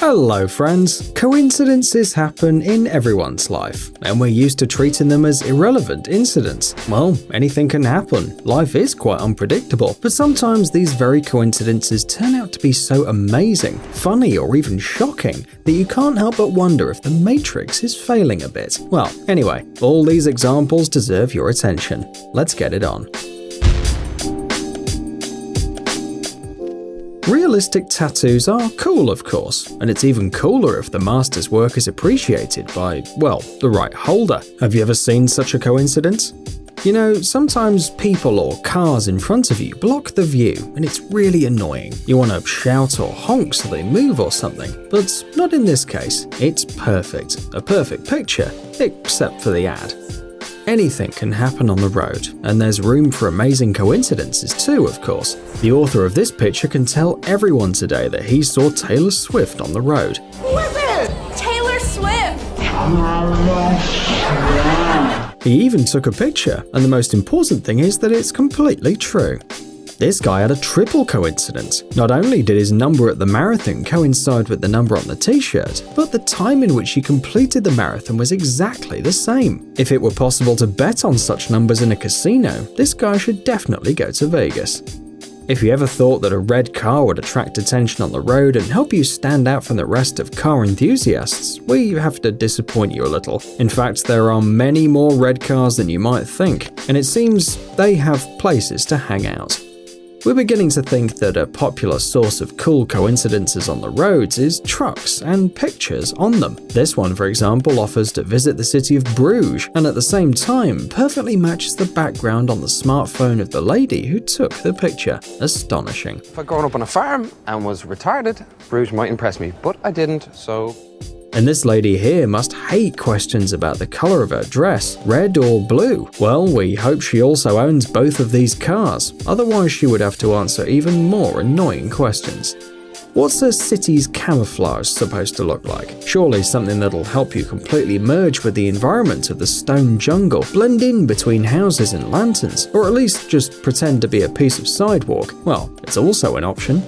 Hello friends! Coincidences happen in everyone's life, and we're used to treating them as irrelevant incidents. Well, anything can happen. Life is quite unpredictable, but sometimes these very coincidences turn out to be so amazing, funny, or even shocking that you can't help but wonder if the Matrix is failing a bit. Well, anyway, all these examples deserve your attention. Let's get it on. Realistic tattoos are cool, of course, and it's even cooler if the master's work is appreciated by, well, the right holder. Have you ever seen such a coincidence? You know, sometimes people or cars in front of you block the view, and it's really annoying. You want to shout or honk so they move or something, but not in this case. It's perfect. A perfect picture, except for the ad. Anything can happen on the road, and there's room for amazing coincidences too, of course. The author of this picture can tell everyone today that he saw Taylor Swift on the road. Who is it? Taylor Swift! He even took a picture, and the most important thing is that it's completely true. This guy had a triple coincidence. Not only did his number at the marathon coincide with the number on the t-shirt, but the time in which he completed the marathon was exactly the same. If it were possible to bet on such numbers in a casino, this guy should definitely go to Vegas. If you ever thought that a red car would attract attention on the road and help you stand out from the rest of car enthusiasts, we have to disappoint you a little. In fact, there are many more red cars than you might think, and it seems they have places to hang out. We're beginning to think that a popular source of cool coincidences on the roads is trucks and pictures on them. This one, for example, offers to visit the city of Bruges, and at the same time perfectly matches the background on the smartphone of the lady who took the picture. Astonishing. If I'd grown up on a farm and was retarded, Bruges might impress me, but I didn't, so... And this lady here must hate questions about the color of her dress, red or blue. Well, we hope she also owns both of these cars, otherwise she would have to answer even more annoying questions. What's a city's camouflage supposed to look like? Surely something that'll help you completely merge with the environment of the stone jungle, blend in between houses and lanterns, or at least just pretend to be a piece of sidewalk. Well, it's also an option.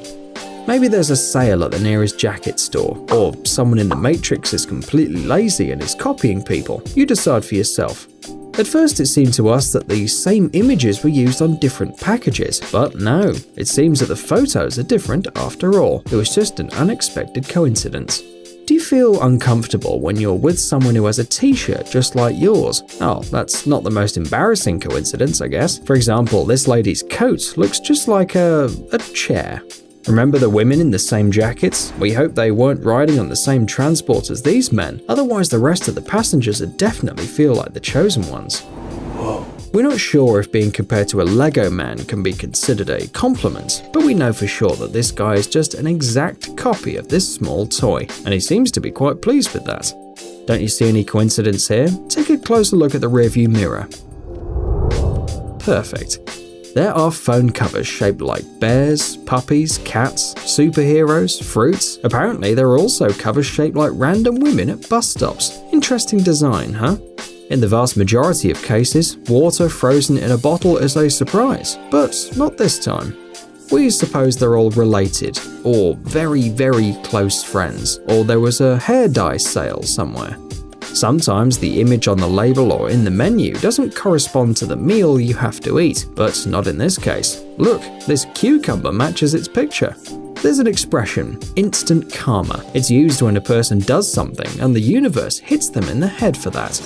Maybe there's a sale at the nearest jacket store, or someone in the Matrix is completely lazy and is copying people. You decide for yourself. At first it seemed to us that the same images were used on different packages, but no, it seems that the photos are different after all. It was just an unexpected coincidence. Do you feel uncomfortable when you're with someone who has a t-shirt just like yours? Oh, that's not the most embarrassing coincidence, I guess. For example, this lady's coat looks just like a chair. Remember the women in the same jackets? We hope they weren't riding on the same transport as these men, otherwise the rest of the passengers would definitely feel like the chosen ones. Whoa. We're not sure if being compared to a Lego man can be considered a compliment, but we know for sure that this guy is just an exact copy of this small toy, and he seems to be quite pleased with that. Don't you see any coincidence here? Take a closer look at the rearview mirror. Perfect. There are phone covers shaped like bears, puppies, cats, superheroes, fruits. Apparently, there are also covers shaped like random women at bus stops. Interesting design, huh? In the vast majority of cases, water frozen in a bottle is a surprise, but not this time. We suppose they're all related, or very, very close friends, or there was a hair dye sale somewhere. Sometimes the image on the label or in the menu doesn't correspond to the meal you have to eat, but not in this case. Look, this cucumber matches its picture. There's an expression, instant karma. It's used when a person does something and the universe hits them in the head for that.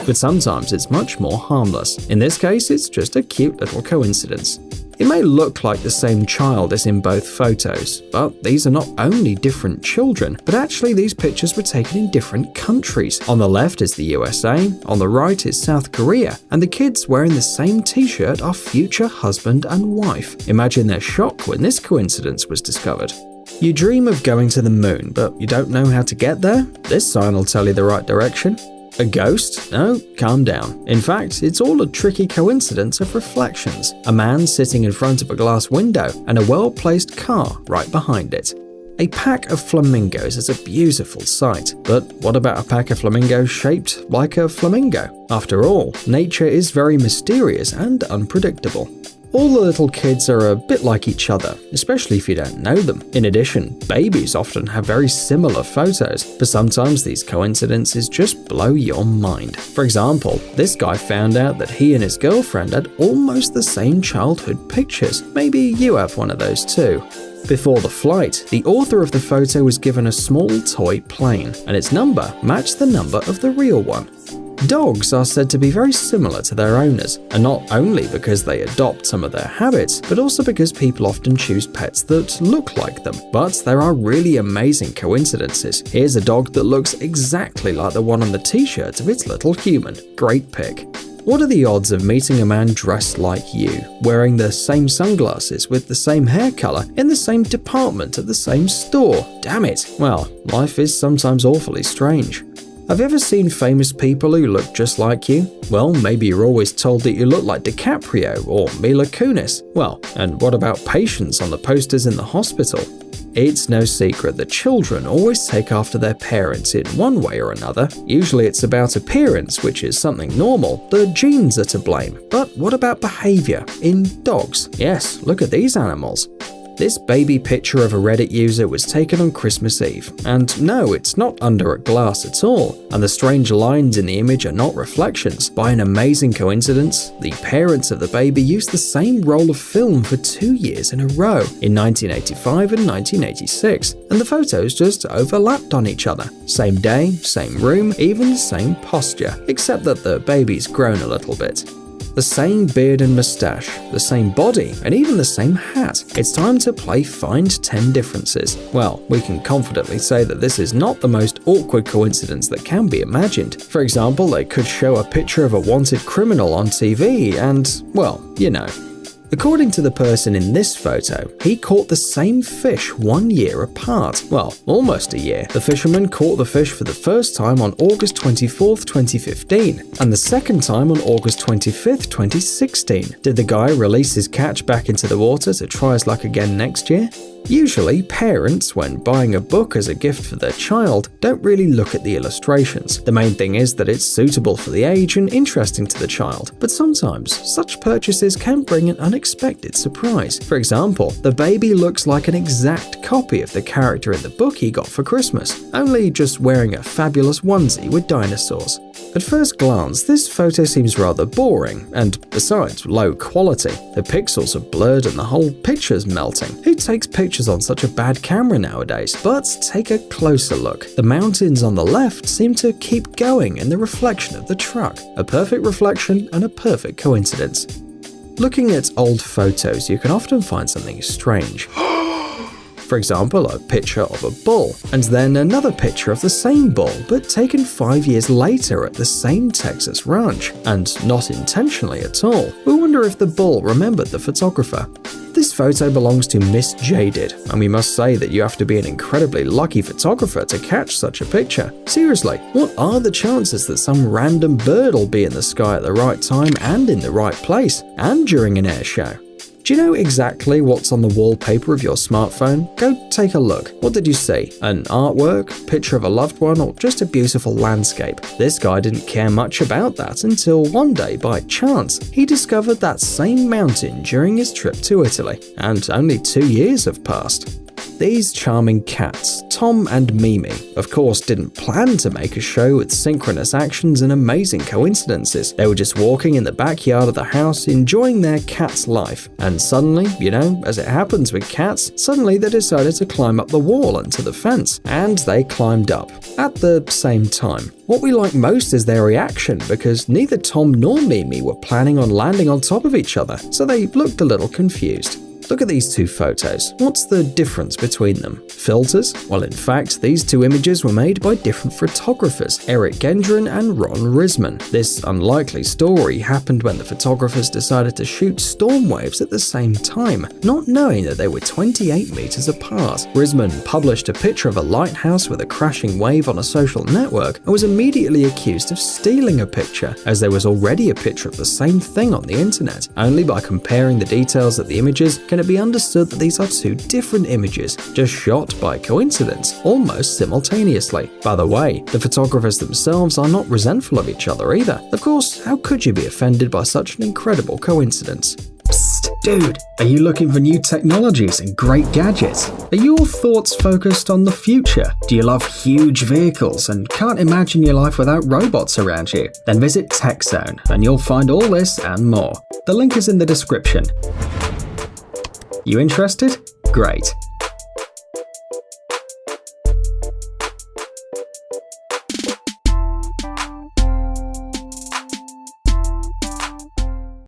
But sometimes it's much more harmless. In this case, it's just a cute little coincidence. It may look like the same child as in both photos, but these are not only different children, but actually these pictures were taken in different countries. On the left is the USA, on the right is South Korea, and the kids wearing the same t-shirt are future husband and wife. Imagine their shock when this coincidence was discovered. You dream of going to the moon, but you don't know how to get there? This sign will tell you the right direction. A ghost? No, calm down. In fact, it's all a tricky coincidence of reflections. A man sitting in front of a glass window and a well-placed car right behind it. A pack of flamingos is a beautiful sight, but what about a pack of flamingos shaped like a flamingo? After all, nature is very mysterious and unpredictable. All the little kids are a bit like each other, especially if you don't know them. In addition, babies often have very similar photos, but sometimes these coincidences just blow your mind. For example, this guy found out that he and his girlfriend had almost the same childhood pictures. Maybe you have one of those too. Before the flight, the author of the photo was given a small toy plane, and its number matched the number of the real one. Dogs are said to be very similar to their owners, and not only because they adopt some of their habits, but also because people often choose pets that look like them. But there are really amazing coincidences. Here's a dog that looks exactly like the one on the t-shirt of its little human. Great pick. What are the odds of meeting a man dressed like you, wearing the same sunglasses with the same hair color, in the same department at the same store? Damn it. Well, life is sometimes awfully strange. Have you ever seen famous people who look just like you? Well, maybe you're always told that you look like DiCaprio or Mila Kunis. Well, and what about patients on the posters in the hospital? It's no secret that children always take after their parents in one way or another. Usually it's about appearance, which is something normal. The genes are to blame. But what about behavior in dogs? Yes, look at these animals. This baby picture of a Reddit user was taken on Christmas Eve, and no, it's not under a glass at all, and the strange lines in the image are not reflections. By an amazing coincidence, the parents of the baby used the same roll of film for 2 years in a row, in 1985 and 1986, and the photos just overlapped on each other. Same day, same room, even the same posture, except that the baby's grown a little bit. The same beard and mustache, the same body, and even the same hat. It's time to play Find 10 Differences. Well, we can confidently say that this is not the most awkward coincidence that can be imagined. For example, they could show a picture of a wanted criminal on TV and, well, you know. According to the person in this photo, he caught the same fish 1 year apart. Well, almost a year. The fisherman caught the fish for the first time on August 24th, 2015, and the second time on August 25th, 2016. Did the guy release his catch back into the water to try his luck again next year? Usually, parents, when buying a book as a gift for their child, don't really look at the illustrations. The main thing is that it's suitable for the age and interesting to the child. But sometimes, such purchases can bring an unexpected surprise. For example, the baby looks like an exact copy of the character in the book he got for Christmas, only just wearing a fabulous onesie with dinosaurs. At first glance, this photo seems rather boring, and besides, low quality. The pixels are blurred and the whole picture's melting. Who takes pictures on such a bad camera nowadays? But take a closer look. The mountains on the left seem to keep going in the reflection of the truck. A perfect reflection and a perfect coincidence. Looking at old photos, you can often find something strange. For example, a picture of a bull, and then another picture of the same bull, but taken 5 years later at the same Texas ranch, and not intentionally at all. We wonder if the bull remembered the photographer. This photo belongs to Miss Jaded, and we must say that you have to be an incredibly lucky photographer to catch such a picture. Seriously, what are the chances that some random bird will be in the sky at the right time and in the right place, and during an air show? Do you know exactly what's on the wallpaper of your smartphone? Go take a look. What did you see? An artwork, picture of a loved one, or just a beautiful landscape? This guy didn't care much about that until one day, by chance, he discovered that same mountain during his trip to Italy, and only 2 years have passed. These charming cats, Tom and Mimi, of course didn't plan to make a show with synchronous actions and amazing coincidences. They were just walking in the backyard of the house enjoying their cat's life. And suddenly, you know, as it happens with cats, suddenly they decided to climb up the wall and to the fence. And they climbed up at the same time. What we like most is their reaction, because neither Tom nor Mimi were planning on landing on top of each other, so they looked a little confused. Look at these two photos. What's the difference between them? Filters? Well, in fact, these two images were made by different photographers, Eric Gendron and Ron Risman. This unlikely story happened when the photographers decided to shoot storm waves at the same time, not knowing that they were 28 meters apart. Risman published a picture of a lighthouse with a crashing wave on a social network and was immediately accused of stealing a picture, as there was already a picture of the same thing on the internet. Only by comparing the details of the images can it be understood that these are two different images, just shot by coincidence, almost simultaneously. By the way, the photographers themselves are not resentful of each other either. Of course, how could you be offended by such an incredible coincidence? Psst! Dude, are you looking for new technologies and great gadgets? Are your thoughts focused on the future? Do you love huge vehicles and can't imagine your life without robots around you? Then visit TechZone and you'll find all this and more. The link is in the description. You interested? Great.